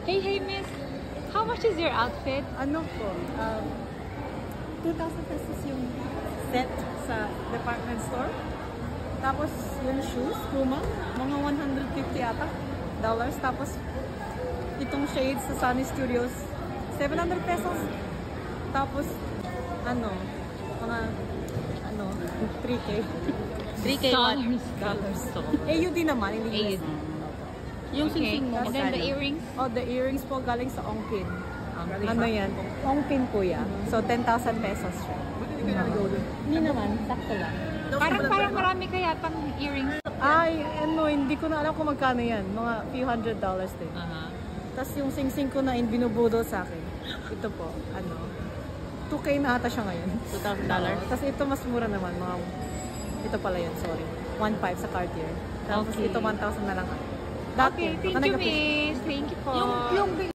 Hey, miss. How much is your outfit? Ano po? 2,000 pesos yung set sa department store. Tapos yung shoes, Puma, mga 150 ata dollars. Tapos itong shades sa Sunny Studios, 700 pesos. Tapos mga 3K. 3K Dollars. AUD naman, hindi AUD. Yung Okay. And then the earrings? Oh, the earrings po galing sa Ongpin. Ano yan? Ongpin po yan. So, 10,000 pesos siya. Hindi naman, sakto lang. Parang marami kaya pang earrings. Ay, hindi ko na alam kung magkano yan. Mga few $100 din. Tapos yung sing-sing ko na binubudol sa akin. Ito po, 2K na ata siya ngayon. $2,000? Tapos ito mas mura naman, ito pala yun, sorry. 1,500 sa Cartier. Tapos Okay. ito 1,000 na lang. Okay, thank you, miss. Thank you po. Yung